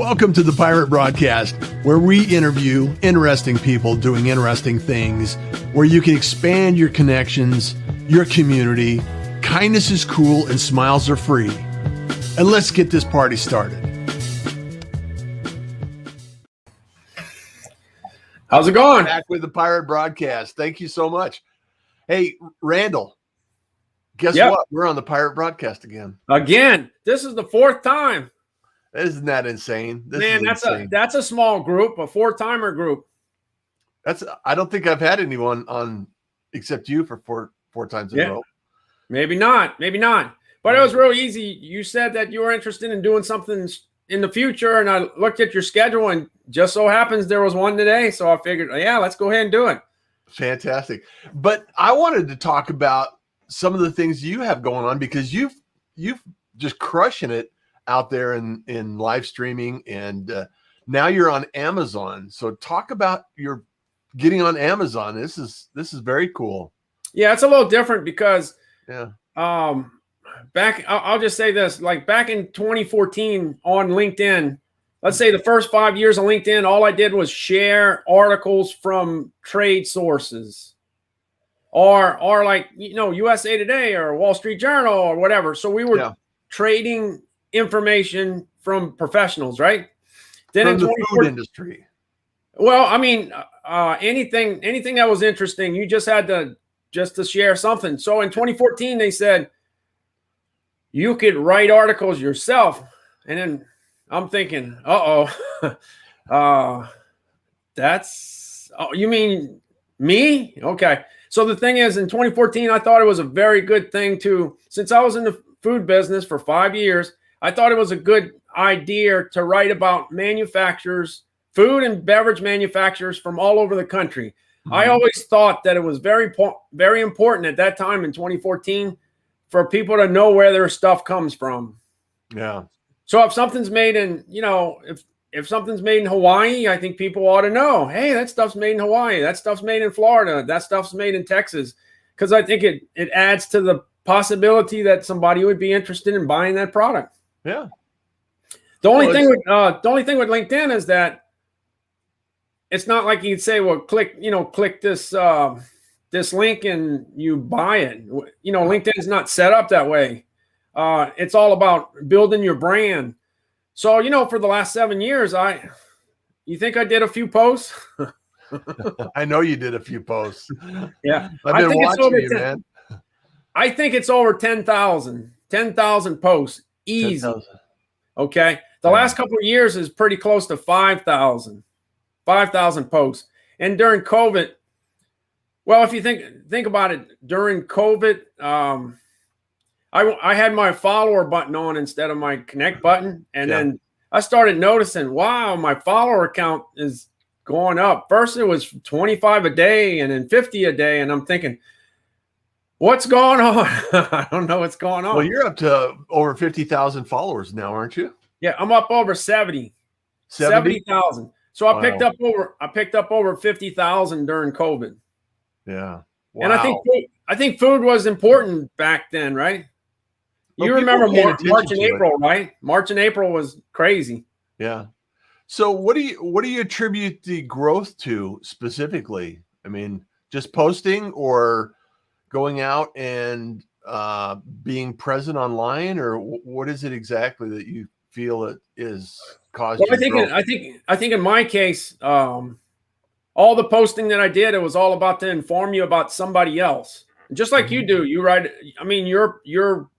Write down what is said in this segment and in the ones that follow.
Welcome to the Pirate Broadcast, where we interview interesting people doing interesting things, where you can expand your connections, your community. Kindness is cool and smiles are free. And let's get this party started. How's it going? Back with the Pirate Broadcast. Thank you so much. Hey, Randal, guess what? We're on the Pirate Broadcast again. Again, this is the fourth time. Isn't that insane? Man, that's a small group, a four-timer group. I don't think I've had anyone on except you for four times in a row. Maybe not. But it was real easy. You said that you were interested in doing something in the future, and I looked at your schedule, and just so happens there was one today. So I figured, let's go ahead and do it. Fantastic. But I wanted to talk about some of the things you have going on, because you've just crushing it out there in live streaming, and now you're on Amazon. So talk about your getting on Amazon. This is very cool. Yeah, it's a little different because I'll just say this, like back in 2014 on LinkedIn, let's say the first 5 years of LinkedIn, all I did was share articles from trade sources or like, USA Today or Wall Street Journal or whatever. So we were trading information from professionals, right? Then from in the food industry. Well, I mean, anything that was interesting, you just had to share something. So in 2014, they said you could write articles yourself. And then I'm thinking, you mean me? Okay. So the thing is, in 2014, I thought it was a very good thing since I was in the food business for 5 years, I thought it was a good idea to write about manufacturers, food and beverage manufacturers from all over the country. Mm-hmm. I always thought that it was very, very important at that time in 2014 for people to know where their stuff comes from. Yeah. So if something's made in, if something's made in Hawaii, I think people ought to know, hey, that stuff's made in Hawaii. That stuff's made in Florida. That stuff's made in Texas. Because I think it adds to the possibility that somebody would be interested in buying that product. Yeah. The only thing with LinkedIn is that it's not like you'd say, well, click this this link and you buy it. LinkedIn's not set up that way. It's all about building your brand. So, for the last 7 years, you think I did a few posts? I know you did a few posts. Yeah. I've been watching you, man. I think it's over 10,000 posts. Easy. 10,000. Okay. The last couple of years is pretty close to 5,000 posts. And during COVID, well, if you think about it, during COVID, I had my follower button on instead of my connect button. And then I started noticing, wow, my follower count is going up. First, it was 25 a day and then 50 a day. And I'm thinking, what's going on? I don't know what's going on. Well, you're up to over 50,000 followers now, aren't you? Yeah, I'm up over 70,000. So I picked up over 50,000 during COVID. Yeah. Wow. And I think food was important back then, right? You remember March and April, right? March and April was crazy. Yeah. So what do you attribute the growth to specifically? I mean, just posting or going out and being present online, or what is it exactly that you feel it is causing? Well, I think in my case, all the posting that I did, it was all about to inform you about somebody else. Just like you do, you write. I mean, your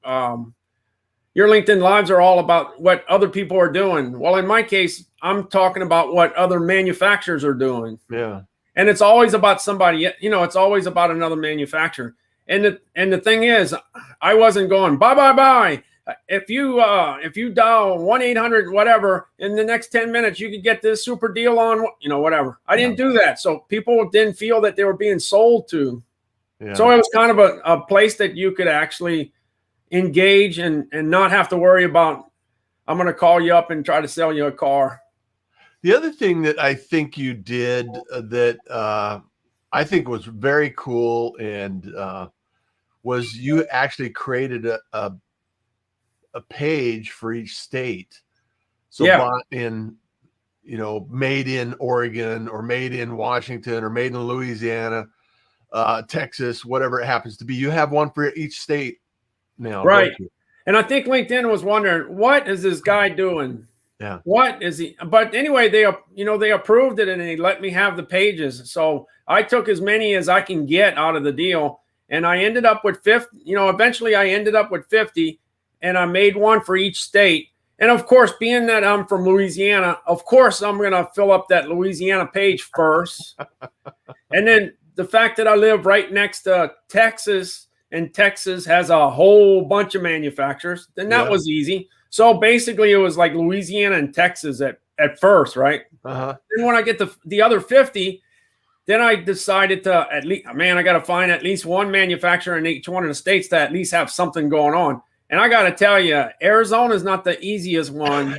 LinkedIn lives are all about what other people are doing. Well, in my case, I'm talking about what other manufacturers are doing. Yeah. And it's always about somebody, it's always about another manufacturer. And the thing is, I wasn't going, bye. If you dial 1-800 whatever, in the next 10 minutes, you could get this super deal on, whatever. I didn't do that. So people didn't feel that they were being sold to. Yeah. So it was kind of a place that you could actually engage and not have to worry about, I'm going to call you up and try to sell you a car. The other thing that I think you did that I think was very cool and was you actually created a page for each state So Yeah. bought in, made in Oregon or made in Washington or made in Louisiana, Texas, whatever it happens to be. You have one for each state now, Right. don't you? And I think LinkedIn was wondering, what is this guy doing? Yeah. What is he? But anyway, they approved it and they let me have the pages. So I took as many as I can get out of the deal. And I ended up with 50, eventually I ended up with 50, and I made one for each state. And of course, being that I'm from Louisiana, of course, I'm going to fill up that Louisiana page first. And then the fact that I live right next to Texas, and Texas has a whole bunch of manufacturers, then that was easy. So basically, it was like Louisiana and Texas at first, right? Uh-huh. Then when I get the other 50, then I decided to I got to find at least one manufacturer in each one of the states to at least have something going on. And I got to tell you, Arizona is not the easiest one.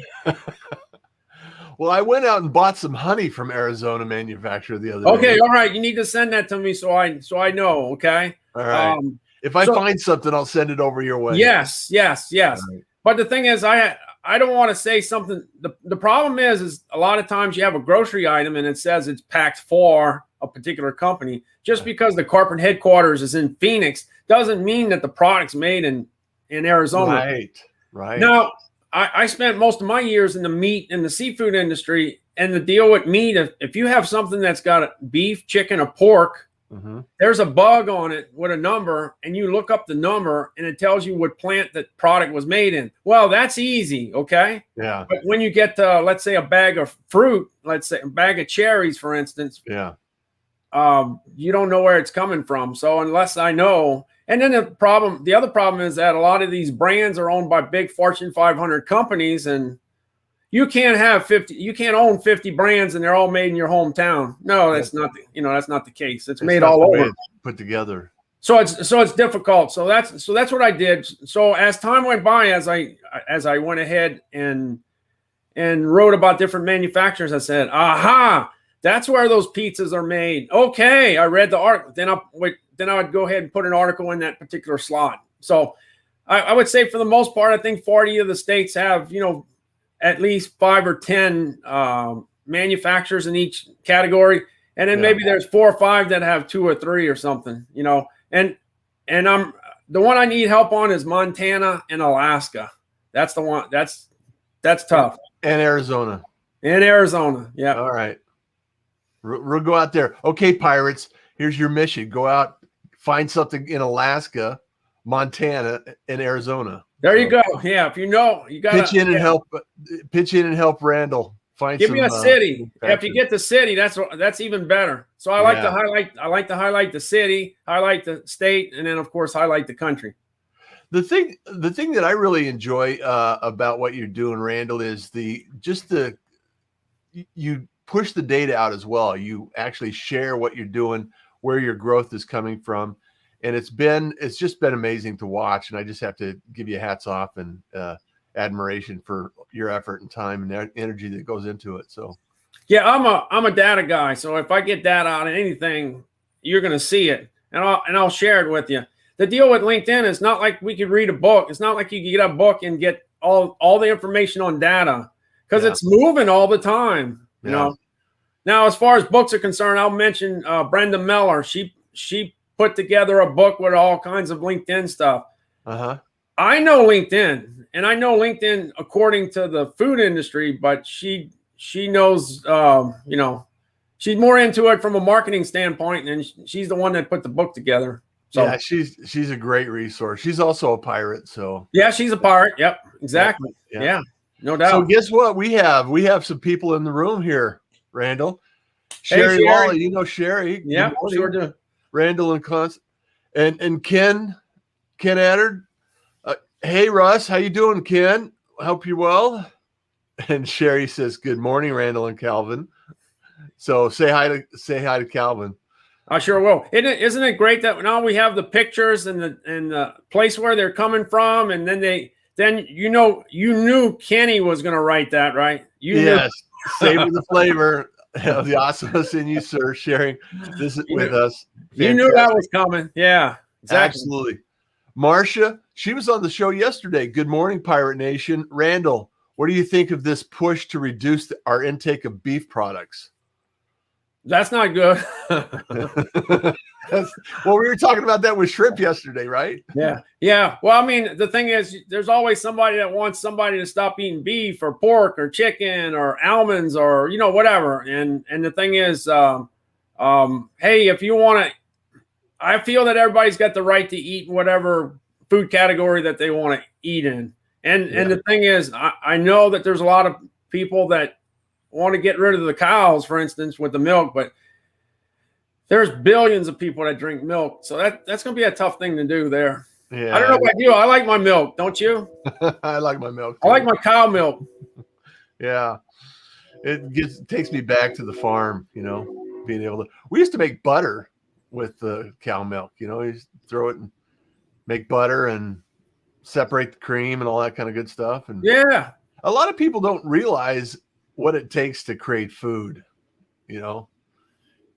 Well, I went out and bought some honey from Arizona manufacturer the other day. Okay, all right. You need to send that to me so I know. Okay. All right. If I find something, I'll send it over your way. Yes. Right. But the thing is, I don't want to say something. The problem is a lot of times you have a grocery item and it says it's packed for a particular company. Just because the corporate headquarters is in Phoenix doesn't mean that the product's made in Arizona. Right. Now, I spent most of my years in the meat and the seafood industry, and the deal with meat, if you have something that's got beef, chicken, or pork, there's a bug on it with a number, and you look up the number, and it tells you what plant that product was made in. Well, that's easy, okay? Yeah. But when you get to, let's say, a bag of fruit, let's say a bag of cherries, for instance, you don't know where it's coming from. So unless I know, and then the other problem is that a lot of these brands are owned by big Fortune 500 companies, and you can't own 50 brands and they're all made in your hometown. No, that's not the case. It's made all over, put together. So it's difficult. So that's what I did. So as time went by, as I went ahead and wrote about different manufacturers, I said, aha, that's where those pizzas are made. Okay, I read the article. Then I would go ahead and put an article in that particular slot. So I would say for the most part, I think 40 of the states have, at least 5 or 10 manufacturers in each category. And then maybe there's 4 or 5 that have 2 or 3 or something, and I'm the one I need help on is Montana and Alaska. That's the one that's tough. And Arizona. Yeah. All right. We'll go out there. Okay, pirates, here's your mission. Go out, find something in Alaska, Montana, and Arizona. There you go. Yeah, if you got pitch in and help Randal. Give me a city. If you get the city, that's even better. So I like to highlight the city, highlight the state, and then of course highlight the country. The thing that I really enjoy about what you're doing, Randal, is you push the data out as well. You actually share what you're doing, where your growth is coming from. And it's just been amazing to watch. And I just have to give you hats off and admiration for your effort and time and energy that goes into it. So, yeah, I'm a data guy. So if I get data out of anything, you're going to see it, and I'll share it with you. The deal with LinkedIn is not like we could read a book. It's not like you can get a book and get all the information on data, because it's moving all the time. You know. Now, as far as books are concerned, I'll mention Brenda Miller. She put together a book with all kinds of LinkedIn stuff. I know LinkedIn, and I know LinkedIn according to the food industry, but she knows, she's more into it from a marketing standpoint, and she's the one that put the book together. So yeah, she's a great resource. She's also a pirate. So yeah, she's a pirate. Yep, exactly. Yeah, no doubt. So guess what? We have some people in the room here, Randal. Sherry Wally, Sherry. Yeah, sure do. Randal and Const and Ken Addard. Hey Russ, how you doing, Ken? Hope you're well. And Sherry says, "Good morning, Randal and Calvin." So say hi to Calvin. I sure will. Isn't it great that now we have the pictures and the place where they're coming from, and then you knew Kenny was going to write that, right? Yes, savor the flavor. The awesomeness in you, sir, sharing this with us. Fantastic. You knew that was coming. Yeah, exactly. Absolutely. Marcia, she was on the show yesterday. Good morning, Pirate Nation. Randal, What do you think of this push to reduce our intake of beef products? That's not good. Well, we were talking about that with shrimp yesterday, right? Yeah. Well, I mean, the thing is, there's always somebody that wants somebody to stop eating beef or pork or chicken or almonds or whatever. And the thing is, hey, if you want to, I feel that everybody's got the right to eat whatever food category that they want to eat in. And the thing is, I know that there's a lot of people that want to get rid of the cows, for instance, with the milk, but there's billions of people that drink milk. So that's going to be a tough thing to do there. Yeah. I don't know about you. I like my milk. Don't you? I like my milk too. I like my cow milk. Yeah. It takes me back to the farm, being able to, we used to make butter with the cow milk, you just throw it and make butter and separate the cream and all that kind of good stuff. And yeah, a lot of people don't realize what it takes to create food.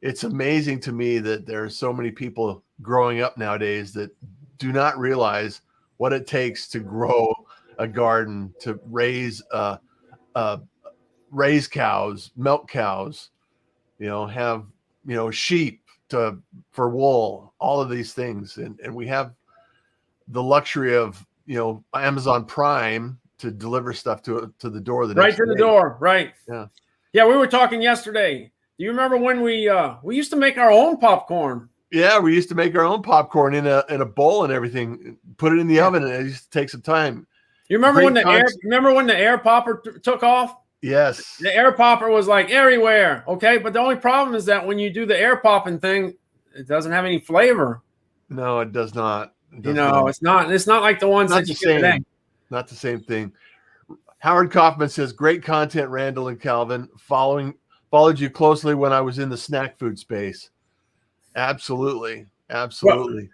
It's amazing to me that there are so many people growing up nowadays that do not realize what it takes to grow a garden, to raise cows, milk cows, have sheep for wool, all of these things, and we have the luxury of Amazon Prime to deliver stuff to the door right to the door, right? Yeah. We were talking yesterday. Do you remember when we used to make our own popcorn? Yeah, we used to make our own popcorn in a bowl and everything. Put it in the oven, and it used to take some time. You remember when the air popper took off? Yes. The air popper was like everywhere. Okay, but the only problem is that when you do the air popping thing, it doesn't have any flavor. No, it does not. It's not like the ones that you get today. Not the same thing. Howard Kaufman says, great content, Randal and Calvin. Followed you closely when I was in the snack food space. Absolutely. Well,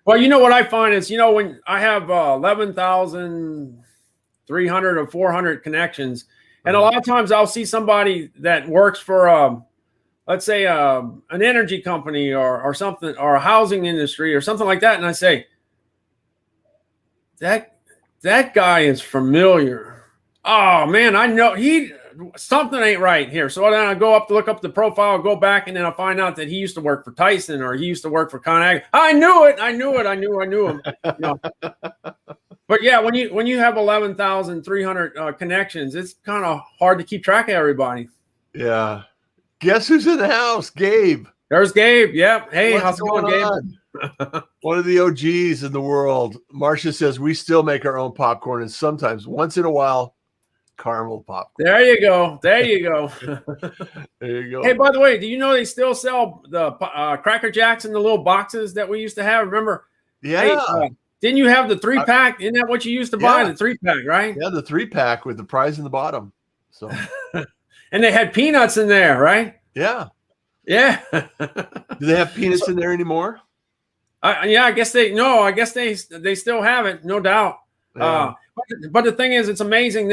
what I find is, when I have 11,300 or 400 connections, and a lot of times I'll see somebody that works for, let's say, an energy company or something, or a housing industry or something like that, and I say, that guy is familiar. Oh man, I know something ain't right here. So then I go up to look up the profile, go back, and then I find out that he used to work for Tyson or he used to work for ConAg. I knew him. But yeah, when you have 11,300 connections, it's kind of hard to keep track of everybody. Yeah. Guess who's in the house? Gabe. There's Gabe. Yep. Hey, how's it going, Gabe? One of the OGs in the world. Marcia says we still make our own popcorn, and sometimes, once in a while, caramel popcorn. There you go. There you go. Hey, by the way, do you know they still sell the Cracker Jacks in the little boxes that we used to have? Remember? Yeah. Hey, didn't you have the 3-pack? Isn't that what you used to buy? The 3-pack, right? Yeah, the 3-pack with the prize in the bottom. So, and they had peanuts in there, right? Yeah. Yeah. Do they have peanuts in there anymore? I guess they still have it, no doubt. Yeah. But the thing is, it's amazing.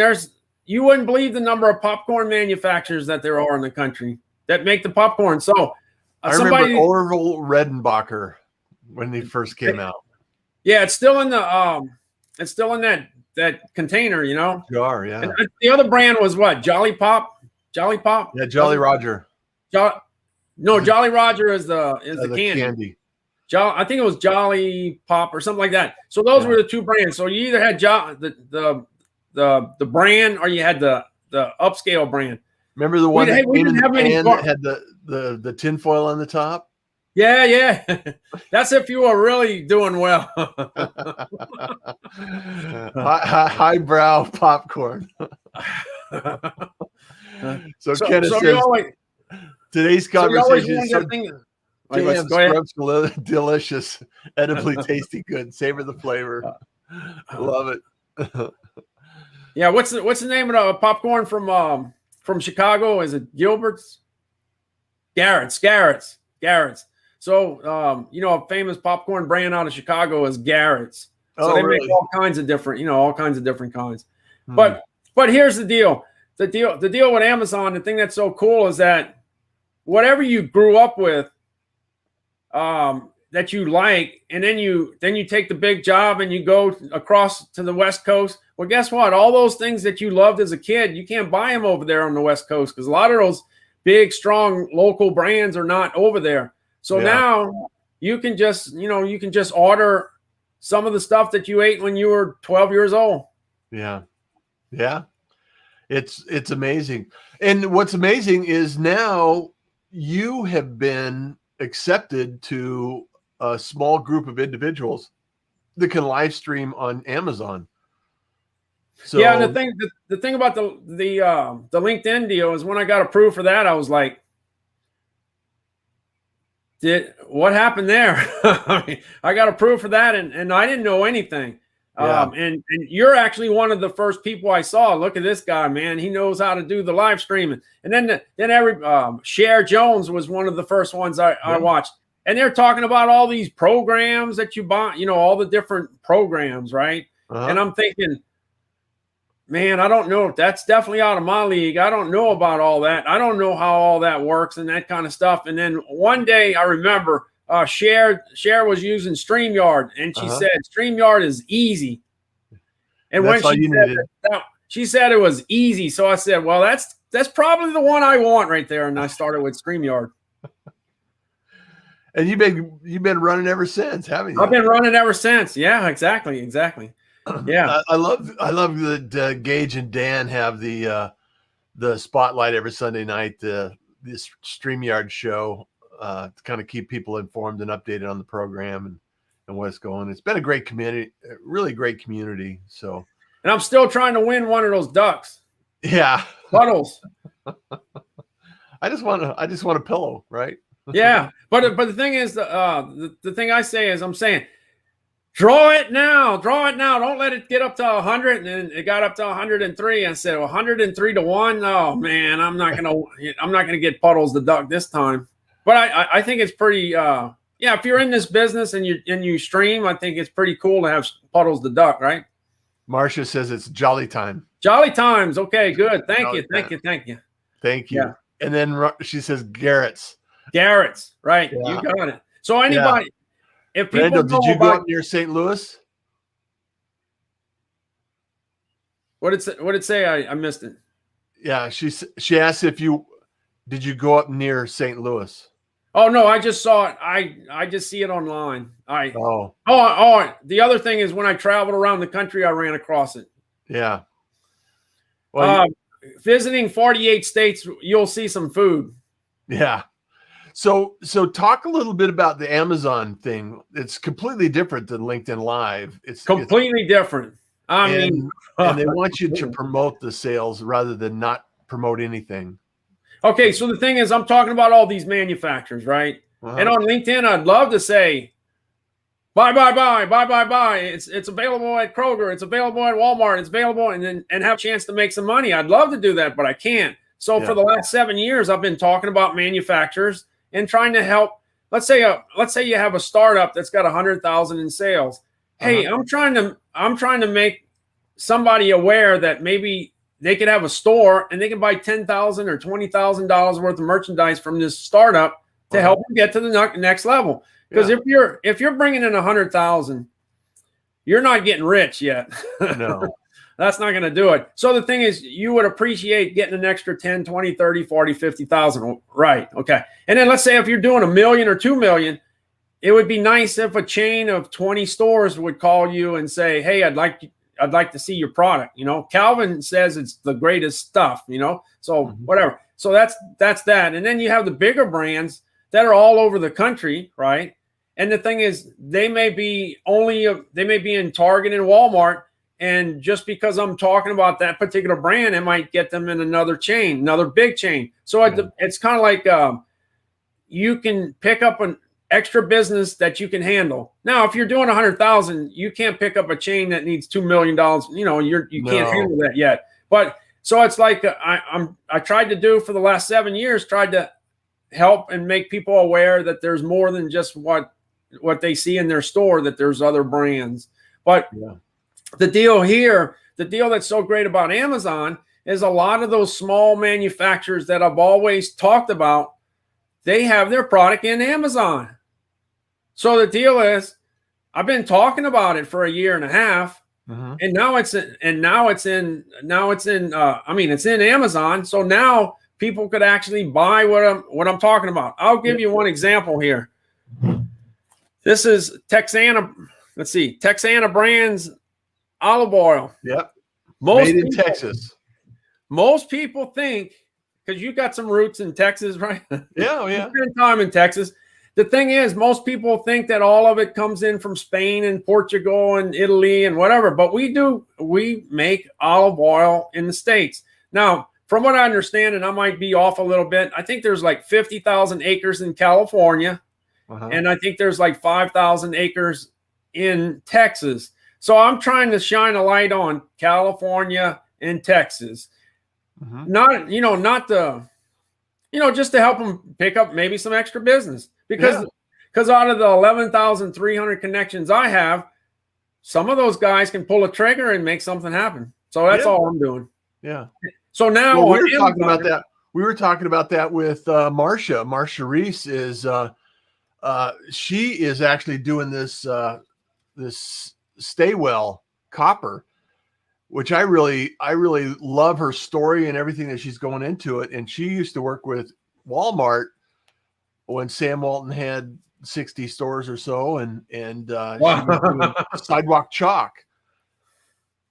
You wouldn't believe the number of popcorn manufacturers that there are in the country that make the popcorn. So I remember Orville Redenbacher when he first came out. Yeah, it's still in that container, Jar, yeah. And the other brand was what? Jolly Pop? Yeah, Jolly Roger. Jolly Roger is the candy. I think it was Jolly Pop or something like that. So those were the two brands. So you either had the brand or you had the upscale brand. Remember the one that came in the pan that had the tinfoil on the top? Yeah. That's if you were really doing well. Highbrow popcorn. So Kenneth says, today's conversation is delicious, edibly tasty good. Savor the flavor. Love it. Yeah, what's the name of the popcorn from Chicago? Is it Gilbert's? Garrett's. So a famous popcorn brand out of Chicago is Garrett's. So they make all kinds of different kinds. But here's the deal. The deal with Amazon, the thing that's so cool is that whatever you grew up with, that you like, and then you take the big job and you go across to the West Coast. Well, guess what? All those things that you loved as a kid, you can't buy them over there on the West Coast because a lot of those big, strong local brands are not over there. So now you can just, you can just order some of the stuff that you ate when you were 12 years old. Yeah. Yeah. It's amazing. And what's amazing is now you have been accepted to a small group of individuals that can live stream on Amazon. So yeah, and the thing about the LinkedIn deal is when I got approved for that, I was like, what happened there? I mean, I got approved for that, and I didn't know anything. Yeah. And you're actually one of the first people I saw. Look at this guy, man. He knows how to do the live streaming. And then Cher Jones was one of the first ones I watched. And they're talking about all these programs that you buy, all the different programs, right? And I'm thinking, man, I don't know. That's definitely out of my league. I don't know about all that. I don't know how all that works and that kind of stuff. And then one day I remember Cher was using StreamYard, and she said StreamYard is easy. And that's when she said it was easy, so I said, well, that's probably the one I want right there. And I started with StreamYard. And you've been running ever since, haven't you? I've been running ever since. Yeah, exactly. Yeah, I love that Gage and Dan have the spotlight every Sunday night, this StreamYard show to kind of keep people informed and updated on the program and what's going. It's been a great community, really great community. So, and I'm still trying to win one of those ducks. Yeah, puddles. I just want a pillow, right? Yeah, but the thing is, the thing I say is, I'm saying, draw it now. Don't let it get up to 100. And it got up to 103. I said, 103 to 1. Oh man, I'm not gonna get Puddles the duck this time. But I think it's pretty. Yeah, if you're in this business and you stream, I think it's pretty cool to have Puddles the duck, right? Marcia says it's jolly time. Jolly times. Okay, good. Thank you. Thank you. Yeah. And then she says Garrett's, right? Yeah. You got it. So anybody. If people Randal, did you go up near St. Louis? What did it say? I missed it. Yeah, she asked did you go up near St. Louis? Oh no, I just saw it. I just see it online. The other thing is when I traveled around the country, I ran across it. Yeah. Well, visiting 48 states, you'll see some food. Yeah. So talk a little bit about the Amazon thing. It's completely different than LinkedIn Live. It's completely different. And they want you to promote the sales rather than not promote anything. Okay, so the thing is, I'm talking about all these manufacturers, right? And on LinkedIn, I'd love to say, buy. It's available at Kroger. It's available at Walmart. It's available, and have a chance to make some money. I'd love to do that, but I can't. So for the last 7 years, I've been talking about manufacturers and trying to help. Let's say you have a startup that's got 100,000 in sales. Hey, I'm trying to make somebody aware that maybe they could have a store and they can buy $10,000 or $20,000 worth of merchandise from this startup to help them get to the next level. Because if you're bringing in 100,000, you're not getting rich yet. No. That's not going to do it. So the thing is, you would appreciate getting an extra 10, 20, 30, 40, 50,000. Right. Okay. And then let's say if you're doing $1 million or $2 million, it would be nice if a chain of 20 stores would call you and say, hey, I'd like to see your product. Calvin says it's the greatest stuff, so whatever. So that's that. And then you have the bigger brands that are all over the country. Right. And the thing is, they may be in Target and Walmart. And just because I'm talking about that particular brand, it might get them in another chain, another big chain. So it's kind of like you can pick up an extra business that you can handle. Now, if you're doing 100,000, you can't pick up a chain that needs $2 million. You can't handle that yet. But so it's like I tried to do for the last 7 years, tried to help and make people aware that there's more than just what they see in their store, that there's other brands. But the deal that's so great about Amazon is a lot of those small manufacturers that I've always talked about, they have their product in Amazon. So the deal is, I've been talking about it for 1.5 years, Mhm. And now it's in Amazon. So now people could actually buy what I'm talking about. I'll give you one example here. This is Texana. Let's see, Texana Brands olive oil. Yep. Most Made in people, Texas. Most people think, because you got some roots in Texas, right? Yeah, You spend time in Texas. The thing is, most people think that all of it comes in from Spain and Portugal and Italy and whatever, but we make olive oil in the States. Now, from what I understand, and I might be off a little bit, I think there's like 50,000 acres in California, and I think there's like 5,000 acres in Texas. So I'm trying to shine a light on California and Texas. Not just to help them pick up maybe some extra business, because out of the 11,300 connections I have, some of those guys can pull a trigger and make something happen. So that's all I'm doing. Yeah. So now we were talking about that. We were talking about that with Marcia. Marcia Reese is she is actually doing this this Stay Well copper, which I really love her story and everything that she's going into it. And she used to work with Walmart when Sam Walton had 60 stores or so, and she was doing sidewalk chalk.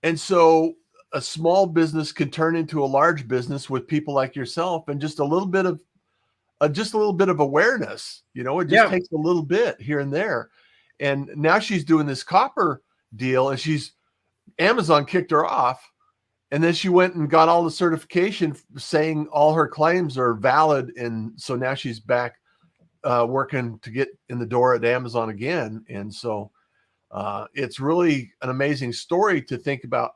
And so a small business can turn into a large business with people like yourself, and just a little bit of awareness. It just takes a little bit here and there. And now she's doing this copper deal, and Amazon kicked her off, and then she went and got all the certification saying all her claims are valid. And so now she's back working to get in the door at Amazon again. And so it's really an amazing story to think about.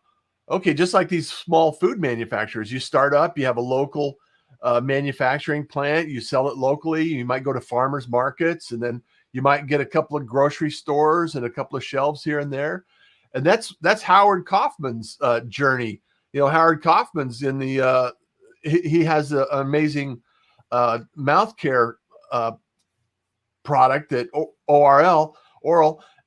Okay, just like these small food manufacturers, you start up, you have a local manufacturing plant, you sell it locally, you might go to farmers markets, and then you might get a couple of grocery stores and a couple of shelves here and there. And that's Howard Kaufman's journey. Howard Kaufman's in the he has an amazing mouth care product that oral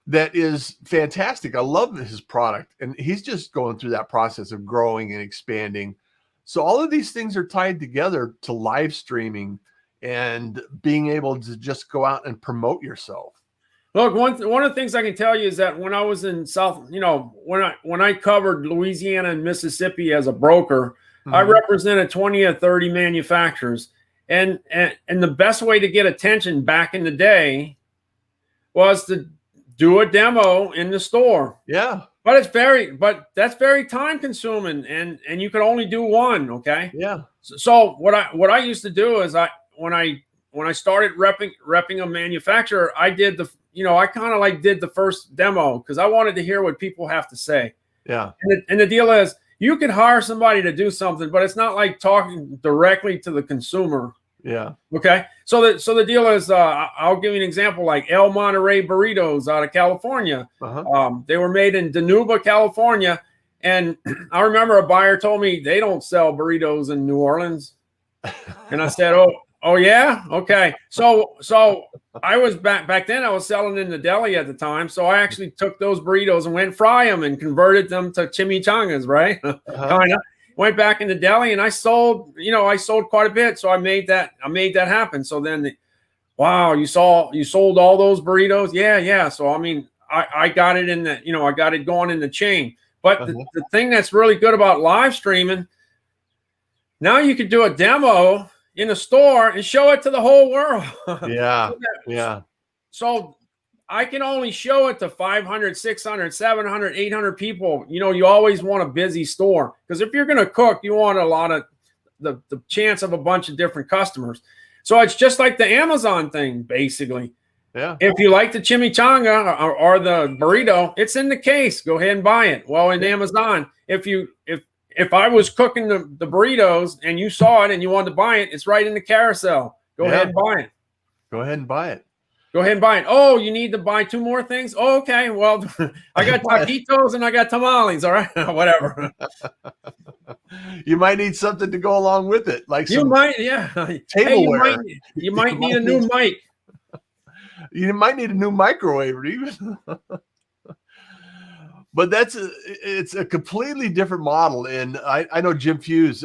that is fantastic. I love his product, and he's just going through that process of growing and expanding. So all of these things are tied together to live streaming and being able to just go out and promote yourself. Look, one of the things I can tell you is that when I was in South, when I covered Louisiana and Mississippi as a broker, I represented 20 or 30 manufacturers. And the best way to get attention back in the day was to do a demo in the store. Yeah. But that's very time consuming, and you can only do one. Okay. Yeah. So what I used to do is when I started repping a manufacturer, I did I kind of did the first demo because I wanted to hear what people have to say. Yeah. And the deal is, you could hire somebody to do something, but it's not like talking directly to the consumer. Yeah. Okay. So the deal is, I'll give you an example, like El Monterey burritos out of California. They were made in Dinuba, California. And I remember a buyer told me they don't sell burritos in New Orleans. And I said, oh yeah. Okay. So I was back then I was selling in the deli at the time. So I actually took those burritos and went fry them and converted them to chimichangas, right? Kind of. Went back in the deli and I sold quite a bit. So I made that happen. So then, wow, you sold all those burritos? Yeah. So, I mean, I got it in the, I got it going in the chain. But the thing that's really good about live streaming, now you could do a demo in a store and show it to the whole world. Yeah. Yeah. So I can only show it to 500, 600, 700, 800 people. You always want a busy store, because if you're going to cook, you want a lot of the chance of a bunch of different customers. So it's just like the Amazon thing, basically. Yeah. If you like the chimichanga or the burrito, it's in the case. Go ahead and buy it. Well, in Amazon, if I was cooking the burritos and you saw it and you wanted to buy it, it's right in the carousel. Go ahead and buy it. Go ahead and buy it. Go ahead and buy it. Oh, you need to buy 2 more things? Oh, okay. Well, I got taquitos and I got tamales. All right. Whatever. You might need something to go along with it. Like tableware. You might need a new mic. You might need a new microwave, even. But it's a completely different model. And I know Jim Fuse,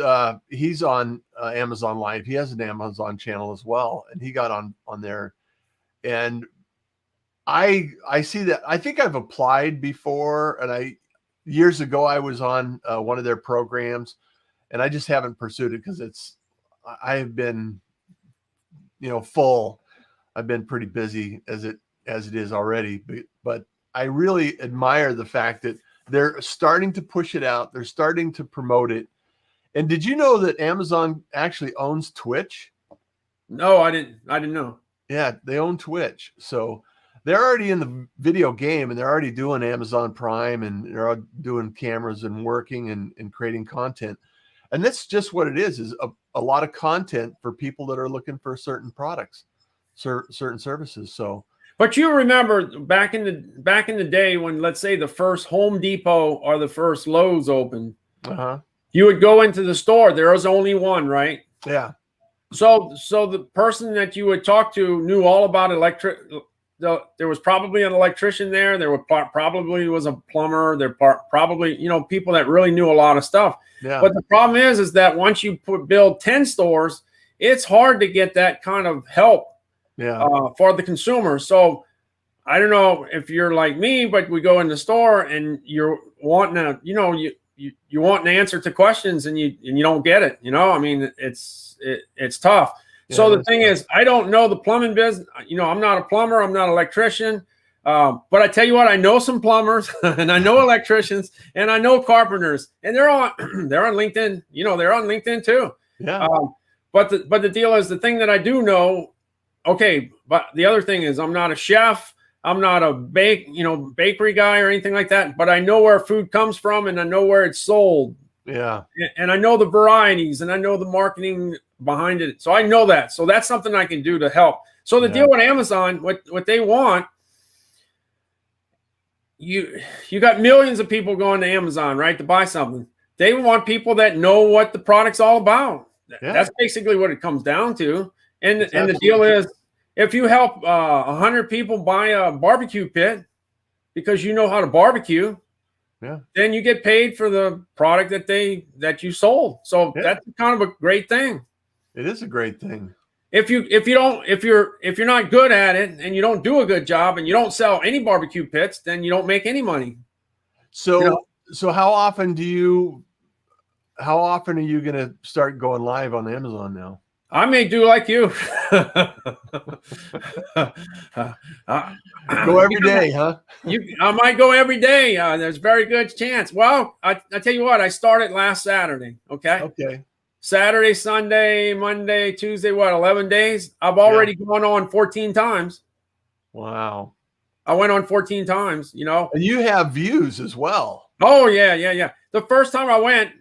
he's on Amazon Live. He has an Amazon channel as well, and he got on there. And I see that. I think I've applied before, and years ago I was on one of their programs, and I just haven't pursued it because I have been, full. I've been pretty busy as it is already, but I really admire the fact that they're starting to push it out. They're starting to promote it. And did you know that Amazon actually owns Twitch? No, I didn't know. Yeah, they own Twitch. So they're already in the video game, and they're already doing Amazon Prime, and they're doing cameras and working and creating content. And that's just what it is a lot of content for people that are looking for certain products, certain services. So, but you remember back in the day when, let's say, the first Home Depot or the first Lowe's opened, you would go into the store. There was only one, right? Yeah. So the person that you would talk to knew all about electric. There was probably an electrician there. There probably was a plumber. There probably people that really knew a lot of stuff. Yeah. But the problem is that once you build 10 stores, it's hard to get that kind of help. Yeah. For the consumer. So I don't know if you're like me, but we go in the store and you're wanting to, you want an answer to questions and you don't get it. I mean, it's tough. Yeah, so the thing is, I don't know the plumbing business. I'm not a plumber. I'm not an electrician. But I tell you what, I know some plumbers and I know electricians and I know carpenters, and they're on LinkedIn. They're on LinkedIn too. Yeah. But the deal is, the thing that I do know. Okay, but the other thing is, I'm not a chef. I'm not a bakery guy or anything like that. But I know where food comes from, and I know where it's sold. Yeah, and I know the varieties, and I know the marketing behind it. So I know that. So that's something I can do to help. So the deal with Amazon, what they want, you got millions of people going to Amazon, right, to buy something. They want people that know what the product's all about. Yeah. That's basically what it comes down to. And the deal is, if you help 100 people buy a barbecue pit because you know how to barbecue, then you get paid for the product that you sold. So that's kind of a great thing. It is a great thing. If you're not good at it and you don't do a good job and you don't sell any barbecue pits, then you don't make any money. So how often are you going to start going live on Amazon now? I may do like you. Go every day, huh? I might go every day. There's a very good chance. Well, I tell you what, I started last Saturday. Okay. Saturday, Sunday, Monday, Tuesday, 11 days? I've already gone on 14 times. Wow. I went on 14 times, And you have views as well. Oh, yeah. The first time I went,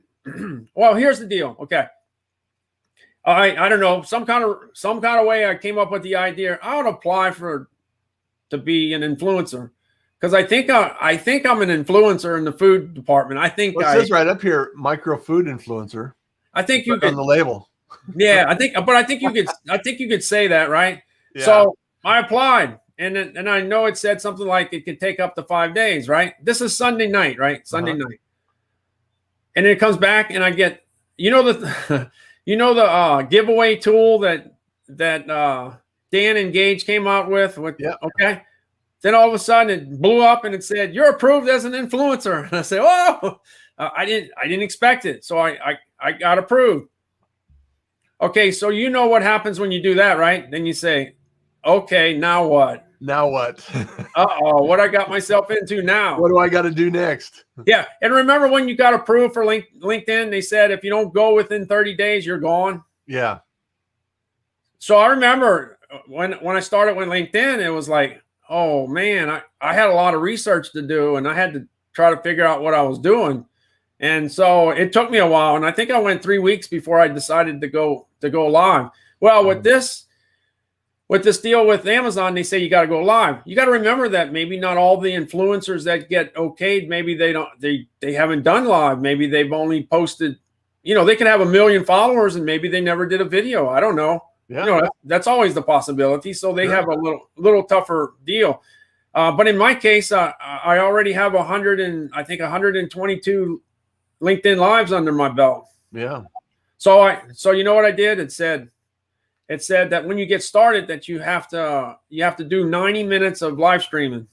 well, here's the deal. Okay. I don't know, some kind of way I came up with the idea. I would apply to be an influencer, because I think I'm an influencer in the food department. I think it says right up here, micro food influencer. I think you could on the label. Yeah, I think you could say that, right? Yeah. So I applied, and I know it said something like it could take up to 5 days, right? This is Sunday night, right? Sunday night, and it comes back, and I get the giveaway tool that Dan and Gage came out with. Okay. Then all of a sudden it blew up and it said, "You're approved as an influencer." And I said, "Oh, I didn't expect it." So I got approved. Okay. So you know what happens when you do that, right? Then you say, "Okay, now what? Now what? What I got myself into now? What do I got to do next?" Yeah. And remember when you got approved for LinkedIn, they said, if you don't go within 30 days, you're gone. Yeah. So I remember when I started with LinkedIn, it was like, oh man, I had a lot of research to do, and I had to try to figure out what I was doing. And so it took me a while. And I think I went 3 weeks before I decided to go live. Well, with this deal with Amazon, they say you got to go live. You got to remember that maybe not all the influencers that get okayed, maybe they haven't done live. Maybe they've only posted, they can have 1 million followers and maybe they never did a video. I don't know. Yeah. That's always the possibility. So they have a little tougher deal. But in my case, I already have 122 LinkedIn lives under my belt. Yeah. So you know what I did? It said that when you get started, that you have to do 90 minutes of live streaming.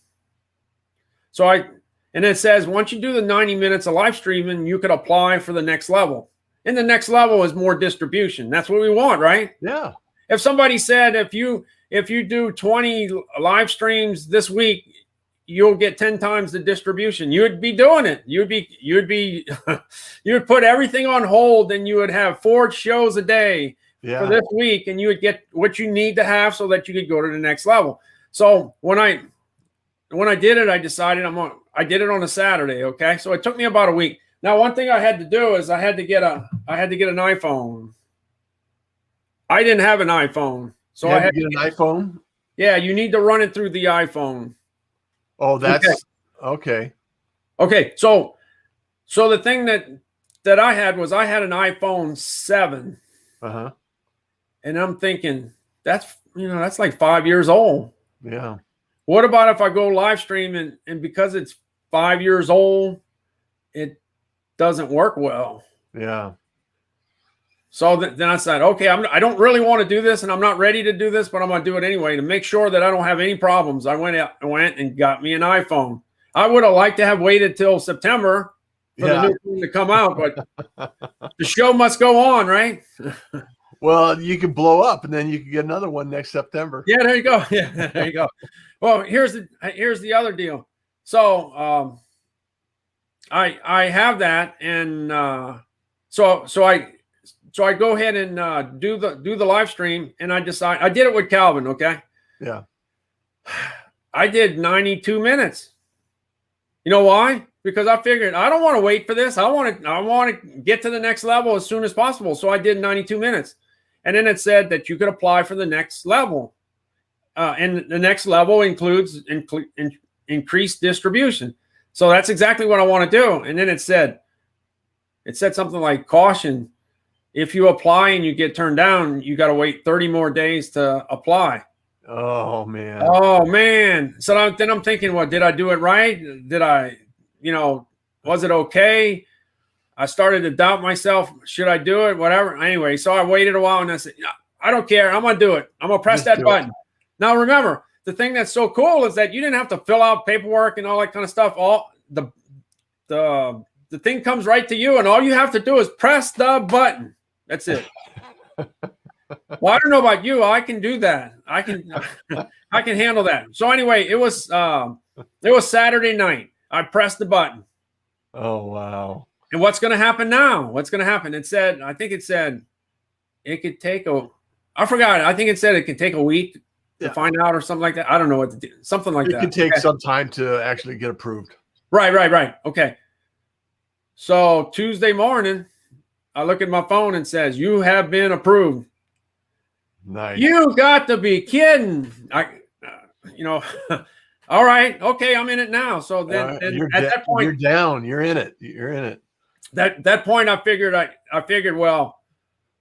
And it says once you do the 90 minutes of live streaming, you could apply for the next level. And the next level is more distribution. That's what we want, right? Yeah. If somebody said if you do 20 live streams this week, you'll get 10 times the distribution, you would be doing it. You would put everything on hold, and you would have 4 shows a day for this week, and you would get what you need to have so that you could go to the next level. So when I did it, I decided I did it on a Saturday. Okay. So it took me about a week. Now, one thing I had to do is I had to get an iPhone. I didn't have an iPhone. So I had to get an iPhone. Yeah. You need to run it through the iPhone. Oh, that's okay. Okay. So the thing that I had was I had an iPhone 7. Uh-huh. And I'm thinking that's like 5 years old. Yeah. What about if I go live stream and because it's 5 years old, it doesn't work well? Yeah. So then I said, okay, I don't really want to do this, and I'm not ready to do this, but I'm going to do it anyway to make sure that I don't have any problems. I went and got me an iPhone. I would have liked to have waited till September for the new thing to come out, but the show must go on, right? Well, you can blow up, and then you can get another one next September. Yeah, there you go. Yeah, there you go. Well, here's the other deal. So I have that, and so I go ahead and do the live stream, and I did it with Calvin. Okay. Yeah. I did 92 minutes. You know why? Because I figured I don't want to wait for this. I want to get to the next level as soon as possible. So I did 92 minutes. And then it said that you could apply for the next level. And the next level includes increased distribution. So that's exactly what I want to do. And then it said something like, caution, if you apply and you get turned down, you got to wait 30 more days to apply. Oh, man. Oh, man. So then I'm thinking, well, did I do it right? Did I, was it okay? I started to doubt myself. Should I do it? Whatever. Anyway, so I waited a while, and I said, I don't care. I'm going to do it. I'm going to press that button. Now, remember, the thing that's so cool is that you didn't have to fill out paperwork and all that kind of stuff. All the thing comes right to you, and all you have to do is press the button. That's it. Well, I don't know about you. I can do that. I can handle that. So anyway, it was Saturday night. I pressed the button. Oh, wow. And what's going to happen now? What's going to happen? It said it could take I forgot. I think it said it could take a week to find out or something like that. I don't know what to do. Something like that. It could take some time to actually get approved. Right. Okay. So Tuesday morning, I look at my phone and says, you have been approved. Nice. You got to be kidding. All right. Okay. I'm in it now. So then at that point, you're down. You're in it. You're in it. That point, I figured, well,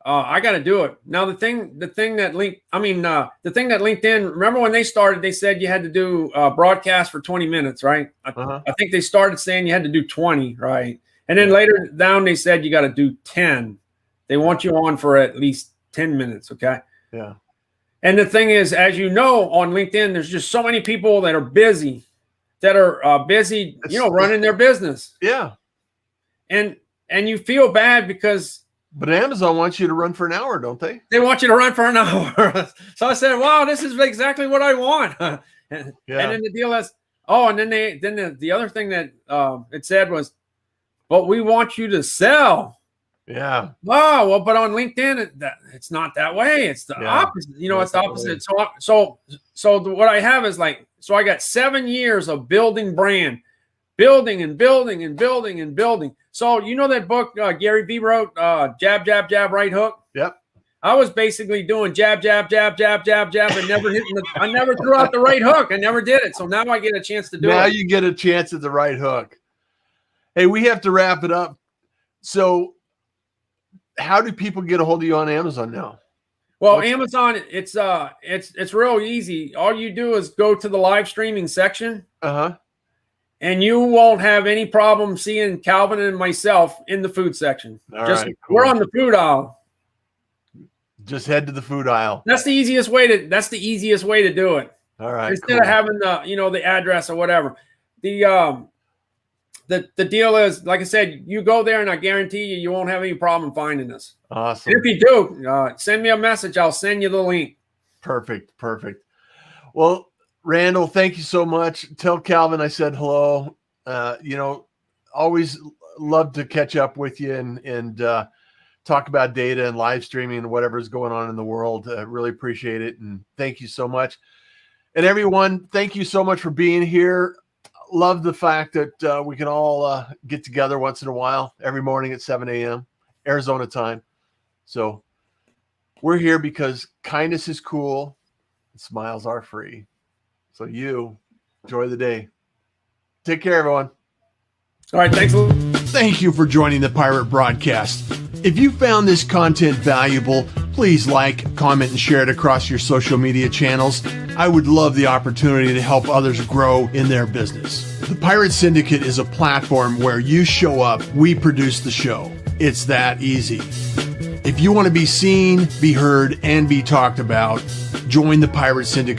I got to do it. Now, the thing that LinkedIn, remember when they started, they said you had to do broadcast for 20 minutes, right? I think they started saying you had to do 20, right? And then later down, they said you got to do 10. They want you on for at least 10 minutes. Okay. Yeah. And the thing is, as you know, on LinkedIn, there's just so many people that are busy, running their business. Yeah. And you feel bad because. But Amazon wants you to run for an hour, don't they? They want you to run for an hour. So I said, wow, this is exactly what I want. And then the deal is, and then the other thing that it said was, but we want you to sell. Yeah. Oh, well, but on LinkedIn, it's not that way. It's the opposite. It's the opposite. So what I have is so I got 7 years of building brand, building and building and building and building. So that book Gary Vee wrote, Jab, Jab, Jab, Right Hook? Yep. I was basically doing jab, jab, jab, jab, jab, jab, and never I never threw out the right hook. I never did it. So now I get a chance to do it. Now you get a chance at the right hook. Hey, we have to wrap it up. So how do people get a hold of you on Amazon now? Well, Amazon, it's real easy. All you do is go to the live streaming section, and you won't have any problem seeing Calvin and myself in the food section. All right, cool. We're on the food aisle. Just head to the food aisle. That's the easiest way to do it. All right. Instead of having the address or whatever. The deal is, like I said, you go there and I guarantee you won't have any problem finding us. Awesome. And if you do, send me a message. I'll send you the link. Perfect. Well, Randal, thank you so much. Tell Calvin I said hello. Always love to catch up with you and talk about data and live streaming and whatever's going on in the world. Really appreciate it. And thank you so much. And everyone, thank you so much for being here. Love the fact that we can all get together once in a while, every morning at 7 a.m. Arizona time. So we're here because kindness is cool and smiles are free. So you enjoy the day. Take care, everyone. All right. Thanks. Thank you for joining the Pirate Broadcast. If you found this content valuable, please like, comment, and share it across your social media channels. I would love the opportunity to help others grow in their business. The Pirate Syndicate is a platform where you show up, we produce the show. It's that easy. If you want to be seen, be heard, and be talked about, join the Pirate Syndicate.